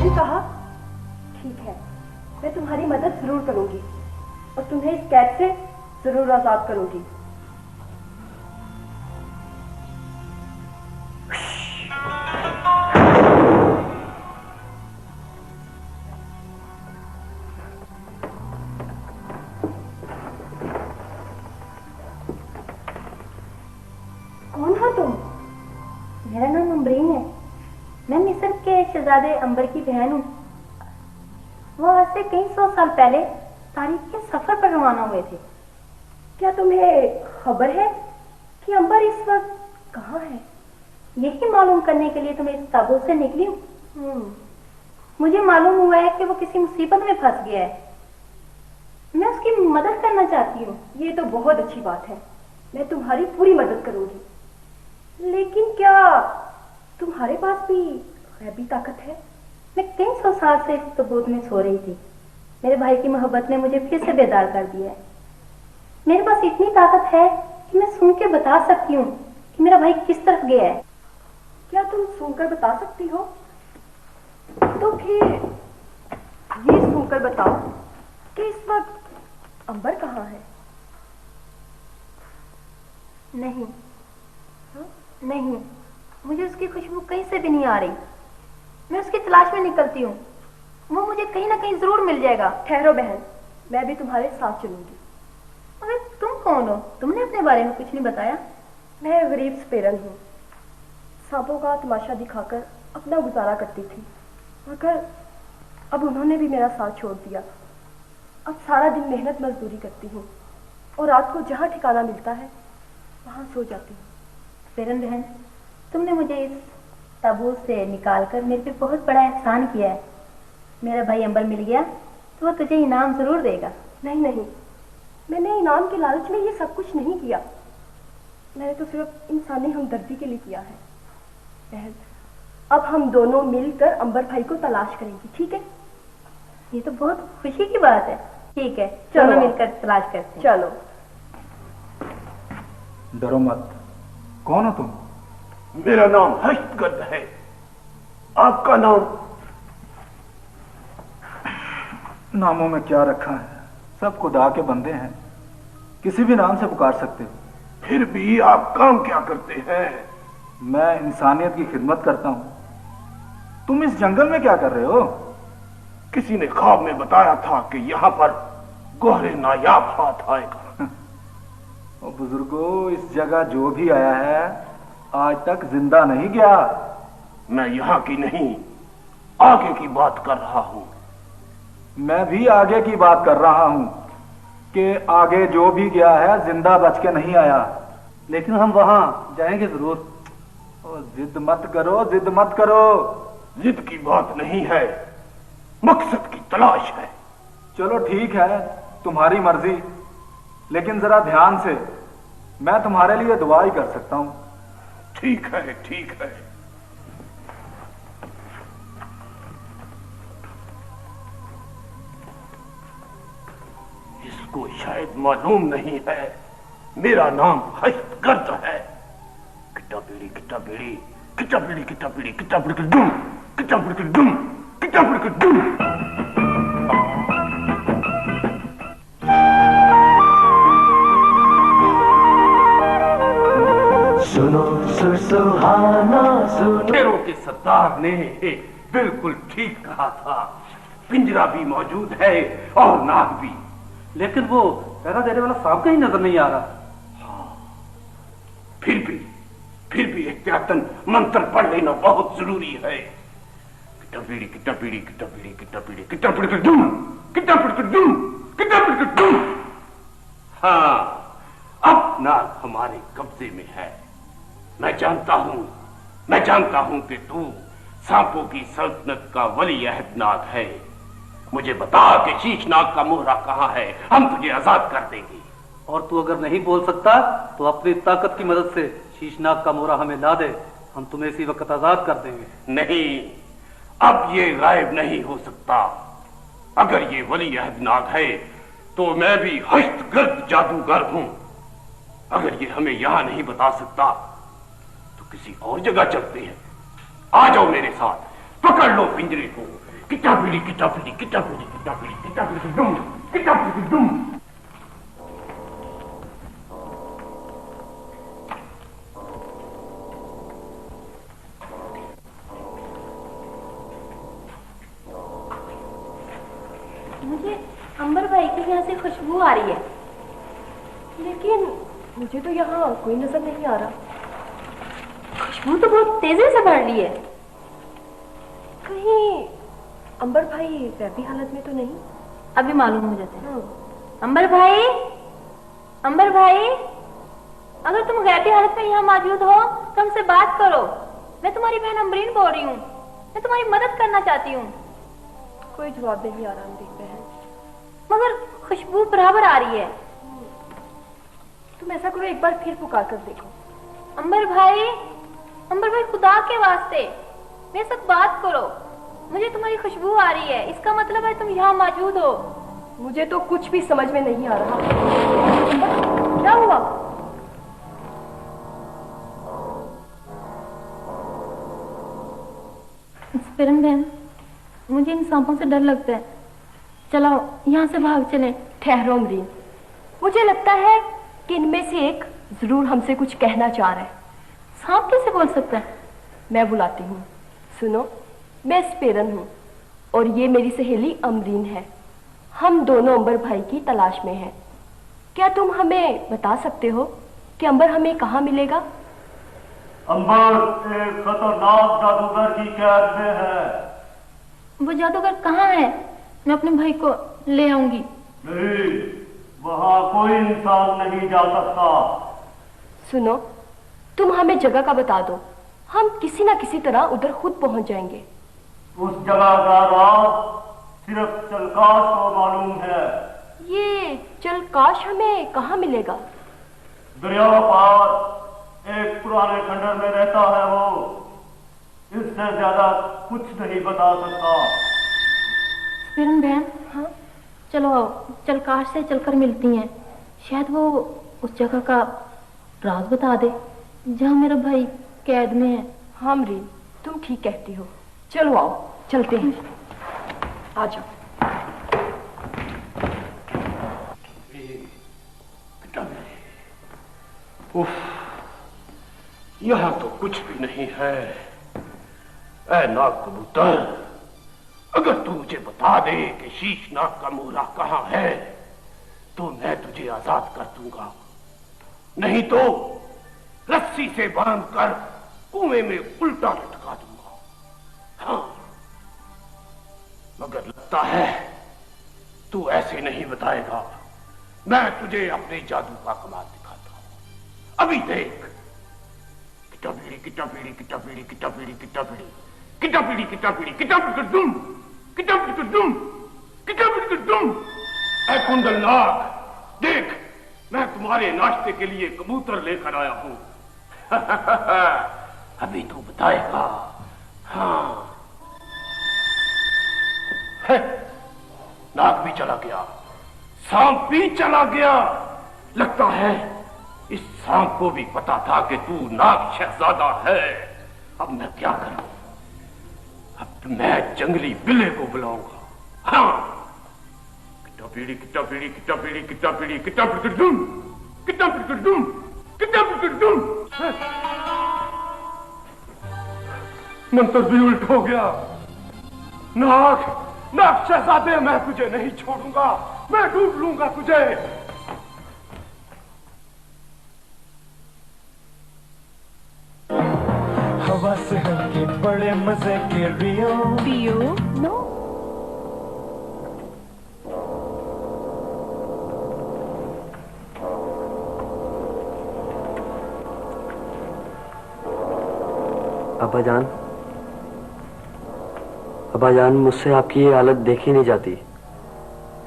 मैंने कहा ठीक है, मैं तुम्हारी मदद जरूर करूंगी और तुम्हें इस कैद से जरूर आजाद करूंगी। कौन हो तुम? मेरा नाम अम्बरीन है। मैं मिस्र के शहजादे अंबर की बहन हूँ। वो आज से कई 100 साल पहले तारीख के सफर पर रवाना हुए थे। क्या तुम्हें खबर है कि अंबर इस वक्त कहाँ है? यही मालूम करने के लिए तुम्हें इस ताबूत से निकली हूँ। मुझे मालूम हुआ है कि वो किसी मुसीबत में फंस गया है। मैं उसकी मदद करना चाहती हूँ। ये तो बहुत अच्छी बात है, मैं तुम्हारी पूरी मदद करूंगी। लेकिन क्या तुम्हारे पास भी गैबी ताकत है? मैं कई 100 साल से इस ताबूत में सो रही थी। मेरे भाई की मोहब्बत ने मुझे फिर से बेदार कर दिया है। मेरे पास इतनी ताकत है कि मैं सुन के बता सकती हूँ कि मेरा भाई किस तरफ गया है। क्या तुम सुनकर बता सकती हो? तो फिर ये सुनकर बताओ कि इस वक्त अंबर कहाँ है? नहीं, नहीं, मुझे उसकी खुशबू कहीं से भी नहीं आ रही। मैं उसकी तलाश में निकलती हूँ। वो मुझे कहीं ना कहीं जरूर मिल जाएगा। ठहरो बहन, मैं भी तुम्हारे साथ चलूंगी। अरे तुम कौन हो? तुमने अपने बारे में कुछ नहीं बताया। मैं गरीब स्पेरन हूँ। सांपों का तमाशा दिखाकर अपना गुजारा करती थी, मगर अब उन्होंने भी मेरा साथ छोड़ दिया। अब सारा दिन मेहनत मजदूरी करती हूँ और रात को जहाँ ठिकाना मिलता है वहाँ सो जाती हूँ। स्पेरन बहन, तुमने मुझे इस ताबूत से निकालकर मेरे पे बहुत बड़ा एहसान किया है। मेरा भाई अंबर मिल गया तो वो तुझे इनाम जरूर देगा। नहीं नहीं, मैंने इनाम के लालच में ये सब कुछ नहीं किया। मैंने तो सिर्फ इंसानी हमदर्दी के लिए किया है। बहन, अब हम दोनों मिलकर अंबर भाई को तलाश करेंगे, ठीक है? ये तो बहुत खुशी की बात है। ठीक है, चलो मिलकर तलाश करते हैं। चलो। डरो मत। कौन हो तुम? मेरा नाम हस्तगर्द है। आपका नाम? नामों में क्या रखा है, सब खुदा के बंदे हैं, किसी भी नाम से पुकार सकते हो। फिर भी आप काम क्या करते हैं? मैं इंसानियत की खिदमत करता हूं। तुम इस जंगल में क्या कर रहे हो? किसी ने ख्वाब में बताया था कि यहाँ पर गोहरे नायाब हाथ आएगा। बुजुर्गो, इस जगह जो भी आया है आज तक जिंदा नहीं गया। मैं यहाँ की नहीं, आगे की बात कर रहा हूँ। मैं भी आगे की बात कर रहा हूँ कि आगे जो भी गया है जिंदा बच के नहीं आया। लेकिन हम वहां जाएंगे जरूर। जिद मत करो, जिद मत करो। जिद की बात नहीं है, मकसद की तलाश है। चलो ठीक है, तुम्हारी मर्जी, लेकिन जरा ध्यान से। मैं तुम्हारे लिए दुआ ही कर सकता हूं। ठीक है, ठीक है। इसको शायद मालूम नहीं है, मेरा नाम हस्तगर्द है। किटा बीड़ी किटा बीड़ी किटा बीड़ी किटा बीड़ी किटा बीड़ी डुम किटा बीड़ी डुम किटा बीड़ी डुम। सुनो सुहाना सुनो। शेरों के सरदार ने बिल्कुल ठीक कहा था, पिंजरा भी मौजूद है और नाग भी। लेकिन वो पहरा देने वाला सांप कहीं नजर नहीं आ रहा। हाँ, फिर भी एहतियातन मंत्र पढ़ लेना बहुत जरूरी है। किटा बीड़ी किटा बीड़ी किटा बीड़ी किटा बीड़ी किटा बीड़ी डुम किटा बीड़ी डुम किटा बीड़ी डुम। हाँ, अब नाग हमारे कब्जे में है। मैं जानता हूं कि तू सांपों की सल्तनत का वली अहद नाग है। मुझे बता कि शीशनाग का मोहरा कहां है, हम तुझे आजाद कर देंगे। और तू अगर नहीं बोल सकता तो अपनी ताकत की मदद से शीशनाग का मोहरा हमें ला दे, हम तुम्हें इसी वक्त आजाद कर देंगे। नहीं, अब ये गायब नहीं हो सकता। अगर ये वली अहद नाग है तो मैं भी हस्तगर्द जादूगर हूं। अगर ये हमें यहां नहीं बता सकता तो किसी और जगह चलते हैं। आ जाओ मेरे साथ, पकड़ लो पिंजरे को, किटा पीड़ी किटा पीड़ी किटा पीड़ी किटा पीड़ी किटा पीड़ी डुम किटा पीड़ी डुम। मुझे अंबर भाई के यहाँ से खुशबू आ रही है, लेकिन मुझे तो यहाँ कोई नजर नहीं आ रहा। खुशबू तो बहुत तेजी से बढ़ रही है। कहीं अंबर भाई वैसी हालत में तो नहीं? अभी मालूम हो जाता है। अंबर भाई, अंबर भाई, अगर तुम गैबी हालत में यहाँ मौजूद हो तो हमसे बात करो। मैं तुम्हारी बहन अम्बरीन बोल रही हूँ, मैं तुम्हारी मदद करना चाहती हूँ। कोई जवाब नहीं आ रहा अम्बरीन बहन। मगर खुशबू बराबर आ रही है। तुम ऐसा करो, एक बार फिर पुकार कर देखो। अंबर भाई, अंबर भाई, खुदा के वास्ते मेरे साथ बात करो। मुझे तुम्हारी खुशबू आ रही है, इसका मतलब है तुम यहाँ मौजूद हो। मुझे तो कुछ भी समझ में नहीं आ रहा। क्या हुआ? स्पिरन बहन, मुझे इन सांपों से डर लगता है। चलो यहाँ से भाग चलें। ठहरो अम्बरीन, मुझे लगता है कि इनमें से एक जरूर हमसे कुछ कहना चाह रहा है। सांप कैसे बोल सकता है? मैं बुलाती हूँ। सुनो, मैं स्पेरन हूँ और ये मेरी सहेली अम्बरीन है। हम दोनों अंबर भाई की तलाश में हैं। क्या तुम हमें बता सकते हो कि अंबर हमें कहाँ मिलेगा? अंबर एक खतरनाक जादूगर की कैद में है। वो जादूगर कहाँ है? मैं अपने भाई को ले आऊंगी। नहीं, वहाँ कोई इंसान नहीं जा सकता। सुनो, तुम हमें जगह का बता दो, हम किसी ना किसी तरह उधर खुद पहुंच जाएंगे। उस जगह का राज सिर्फ चलकाश को मालूम है। ये चलकाश हमें कहाँ मिलेगा? दरिया पार एक पुराने खंडर में रहता है वो। इससे ज्यादा कुछ नहीं बता सकता। स्पिरन बहन, हाँ, चलो चलकाश से चलकर मिलती हैं। शायद वो उस जगह का राज बता दे जहाँ मेरा भाई कैद में है। हाँ अम्बरीन, तुम ठीक कहती हो। चलो आओ, चलते हैं। आ जाओ। उफ, यहाँ तो कुछ भी नहीं है। ऐ नाग कबूतर, अगर तू मुझे बता दे कि शीशनाग का मोहरा कहाँ है तो मैं तुझे आजाद कर दूंगा, नहीं तो रस्सी से बांधकर कुएं में उल्टा लटका दूंगा। हाँ, मगर लगता है तू ऐसे नहीं बताएगा। मैं तुझे अपने जादू का कमाल दिखाता हूं। अभी देख। किटा पीड़ी किटा पीड़ी किटा पीड़ी किटा पीड़ी किटा पीड़ी किटा पीड़ी किटा पीड़ी किटा पीड़ी दुम किटा पीड़ी दुम किटा पीड़ी दुम। ऐ कुंडल नाग, देख, मैं तुम्हारे नाश्ते के लिए कबूतर लेकर आया हूं। अभी तू बताएगा। हाँ, है, नाग भी चला गया, सांप भी चला गया। लगता है इस सांप को भी पता था कि तू नाग शहजादा है। अब मैं क्या करूं? अब मैं जंगली बिल्ले को बुलाऊंगा। हाँ, किटा पीड़ी किटा पीड़ी किटा पीड़ी किटा पीड़ी किटा पीड़ी डुम किटा पीड़ी डुम किटा पीड़ी डुम। मंत्र भी उल्ट हो गया। नाग, नाग शहजादे, मैं तुझे नहीं छोड़ूंगा, मैं डूब लूंगा तुझे। हवा से हल्के बड़े मजे के रियो पियो नो। अब्बाजान, मुझसे आपकी ये हालत देखी नहीं जाती।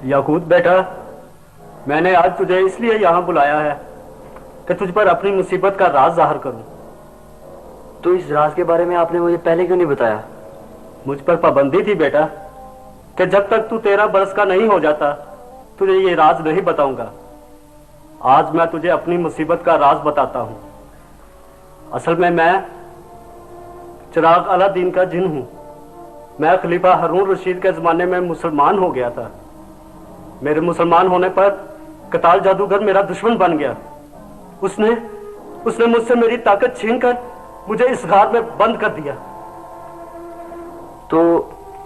याकूत बेटा, मैंने आज तुझे इसलिए यहाँ बुलाया है कि तुझ पर अपनी मुसीबत का राज जाहिर करूं। तो इस राज के बारे में आपने मुझे पहले क्यों नहीं बताया? मुझ पर पाबंदी थी बेटा कि जब तक तू 13 बरस का नहीं हो जाता तुझे ये राज नहीं बताऊंगा। आज मैं तुझे अपनी मुसीबत का राज बताता हूं। असल में मैं चिराग अलादीन का जिन हूं। मैं खलीफा हारून रशीद के ज़माने में मुसलमान हो गया था। मेरे मुसलमान होने पर कताल जादूगर मेरा दुश्मन बन गया। उसने मुझसे मेरी ताकत छीनकर मुझे इस गार में बंद कर दिया। तो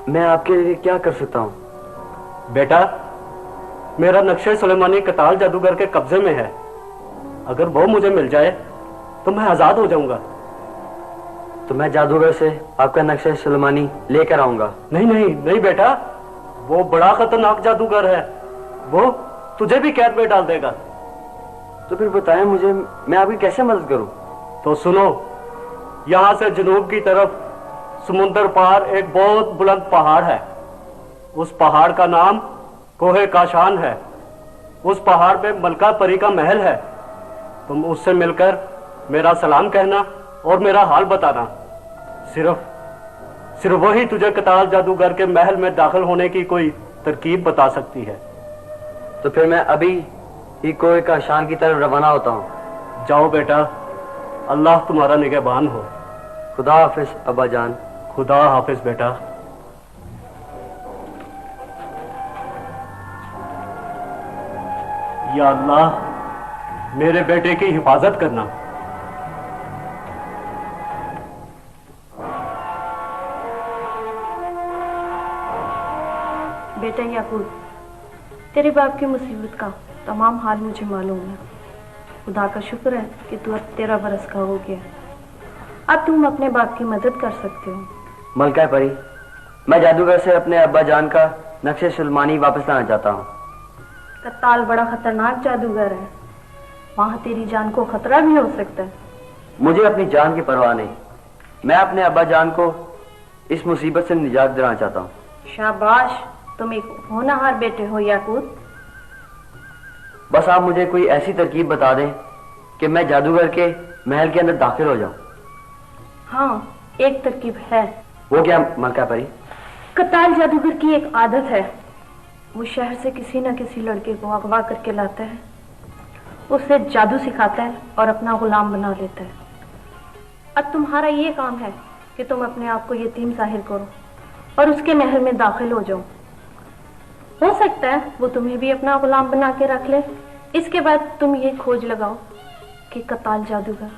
मैं आपके लिए क्या कर सकता हूँ? बेटा, मेरा नक्शे सुलेमानी कताल जादूगर के कब्जे में है। अगर वो मुझे मिल जाए तो मैं आजाद हो जाऊंगा। तो मैं जादूगर से आपका नक्शा सुलेमानी लेकर आऊंगा। नहीं बेटा, वो बड़ा खतरनाक जादूगर है। वो तुझे भी कैद में डाल देगा। तो फिर बताएं मुझे, मैं आपकी कैसे मदद करूं? तो सुनो, यहां से जनूब की तरफ समुंदर पार एक बहुत बुलंद पहाड़ है। उस पहाड़ का नाम कोहे काशान है। उस पहाड़ पे मलका परी का महल है। तुम उससे मिलकर मेरा सलाम कहना और मेरा हाल बताना। सिर्फ वही तुझे कताल जादूगर के महल में दाखिल होने की कोई तरकीब बता सकती है। तो फिर मैं अभी ही कोहे काशान की तरफ रवाना होता हूँ। जाओ बेटा, अल्लाह तुम्हारा निगहबान हो। खुदा हाफिज अब्बा जान। खुदा हाफिज बेटा। या अल्लाह, मेरे बेटे की हिफाजत करना। बेटा याकूब, तेरे बाप की मुसीबत का तमाम हाल मुझे मालूम है। खुदा का शुक्र है कि तू अब 13 बरस का हो गया। अब तुम अपने बाप की मदद कर सकते हो। मलका परी, मैं जादूगर से अपने अब्बा जान का नक्शे सुलेमानी वापस लाना चाहता हूँ। कत्ताल बड़ा खतरनाक जादूगर है। वहां तेरी जान को खतरा भी हो सकता है। मुझे अपनी जान की परवाह नहीं। मैं अपने अब्बा जान को इस मुसीबत से निजात दिलाना चाहता हूँ। शाबाश, तुम एक होनहार बेटे हो याकूब। बस आप मुझे कोई ऐसी तरकीब बता दें कि मैं जादूगर के महल के अंदर दाखिल हो जाऊं। हाँ, एक तरकीब है। वो क्या मलका परी? कत्ताल जादूगर की एक आदत है। वो शहर से किसी न किसी लड़के को अगवा करके लाता है, उसे जादू सिखाता है और अपना गुलाम बना लेता है। अब तुम्हारा ये काम है कि तुम अपने आप को यतीम जाहिर करो और उसके महल में दाखिल हो जाओ। हो सकता है वो तुम्हें भी अपना गुलाम बना के रख ले। इसके बाद तुम ये खोज लगाओ कि कत्ताल जादूगर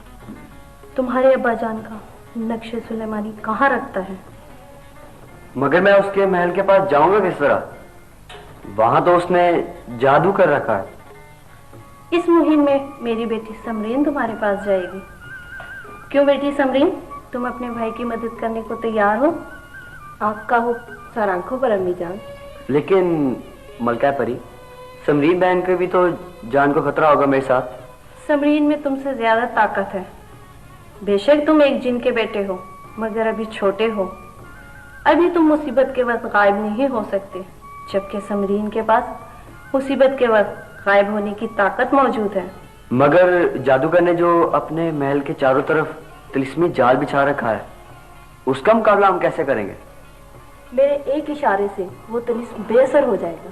तुम्हारे अब्बा जान का नक्शे सुलेमानी कहाँ रखता है। मगर मैं उसके महल के पास जाऊंगा किस तरह? वहां तो उसने जादू कर रखा है। इस मुहिम में मेरी बेटी समरीन तुम्हारे पास जाएगी। क्यों बेटी समरीन, तुम अपने भाई की मदद करने को तैयार हो? आपका हो सर आंखों पर अम्मी जान। लेकिन मलका परी, समरीन बहन को भी तो जान को खतरा होगा मेरे साथ। समरीन में तुमसे ज्यादा ताकत है। बेशक तुम एक जिन के बेटे हो, मगर अभी छोटे हो। अभी तुम मुसीबत के वक्त गायब नहीं हो सकते, जबकि समरीन के पास मुसीबत के वक्त गायब होने की ताकत मौजूद है। मगर जादूगर ने जो अपने महल के चारों तरफ तिलिस्मी जाल बिछा रखा है, उसका मुकाबला हम कैसे करेंगे? मेरे एक इशारे से वो तिलिस्म बेअसर हो जाएगा।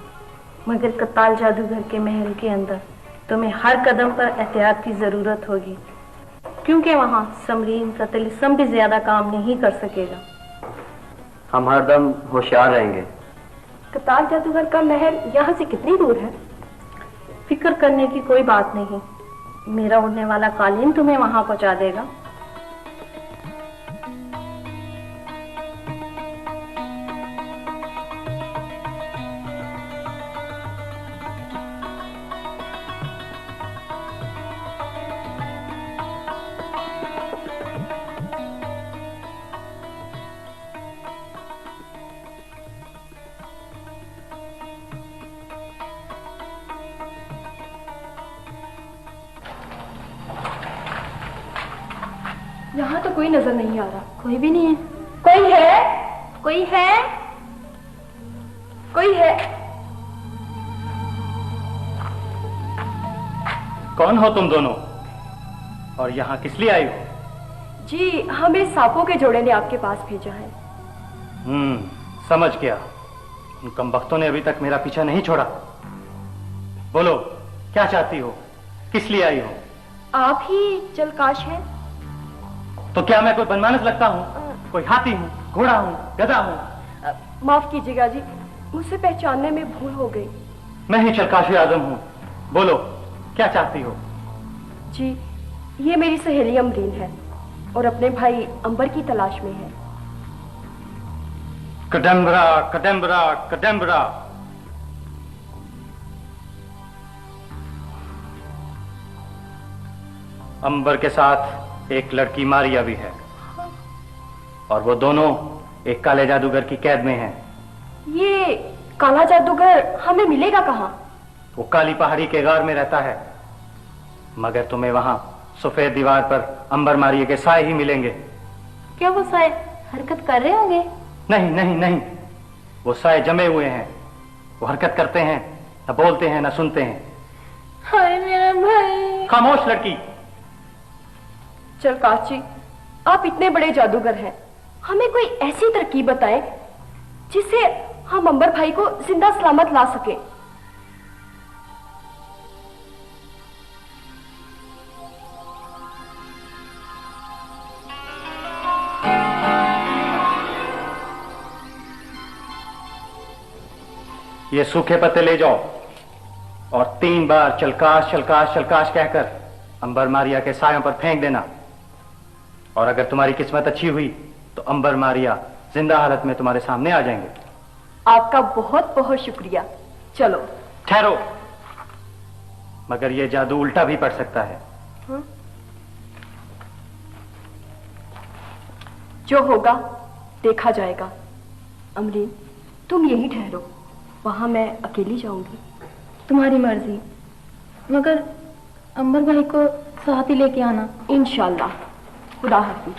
मगर कत्ताल जादूगर के महल के अंदर तुम्हें हर कदम पर एहतियात की जरूरत होगी, क्योंकि वहां समरीन का तिलिस्म भी ज्यादा काम नहीं कर सकेगा। हम हरदम होशियार रहेंगे। कत्ताल जादूगर का महल यहाँ से कितनी दूर है? फिक्र करने की कोई बात नहीं, मेरा उड़ने वाला कालीन तुम्हें वहां पहुंचा देगा। यहाँ तो कोई नजर नहीं आ रहा। कोई भी नहीं है। कोई है? कोई है? कोई है? कौन हो तुम दोनों और यहाँ किस लिए आई हो? जी, हमें सांपों के जोड़े ने आपके पास भेजा है। समझ गया। उन कमबख्तों ने अभी तक मेरा पीछा नहीं छोड़ा। बोलो, क्या चाहती हो? किस लिए आई हो? आप ही जलकाश हैं? तो क्या मैं कोई बनमानस लगता हूँ? कोई हाथी हूँ, घोड़ा हूँ, गधा हूँ? माफ कीजिएगा जी, मुझसे पहचानने में भूल हो गई। मैं ही चलकाशी आजम हूँ। बोलो, क्या चाहती हो? जी, ये मेरी सहेली अमरीन है और अपने भाई अंबर की तलाश में है। कदम्बरा कदम्बरा कदम्बरा। अंबर के साथ एक लड़की मारिया भी है और वो दोनों एक काले जादूगर की कैद में हैं। ये काला जादूगर हमें मिलेगा कहाँ? वो काली पहाड़ी के गार में रहता है, मगर तुम्हें वहां सफेद दीवार पर अंबर मारिया के साए ही मिलेंगे। क्या वो साए हरकत कर रहे होंगे? नहीं नहीं नहीं, वो साए जमे हुए हैं। वो हरकत करते हैं, न बोलते हैं, न सुनते हैं। हाय मेरा भाई। खामोश लड़की। चलकाश जी, आप इतने बड़े जादूगर हैं, हमें कोई ऐसी तरकीब बताएं जिससे हम अंबर भाई को जिंदा सलामत ला सके। ये सूखे पत्ते ले जाओ और 3 बार चलकाश चलकाश चलकाश कहकर अंबर मारिया के सायों पर फेंक देना। और अगर तुम्हारी किस्मत अच्छी हुई तो अंबर मारिया जिंदा हालत में तुम्हारे सामने आ जाएंगे। आपका बहुत बहुत शुक्रिया। चलो। ठहरो, मगर ये जादू उल्टा भी पड़ सकता है। जो होगा देखा जाएगा। अमरीन, तुम यहीं ठहरो, वहां मैं अकेली जाऊंगी। तुम्हारी मर्जी, मगर अंबर भाई को साथ ही लेके आना। इंशाल्लाह। खुदा हाफिज।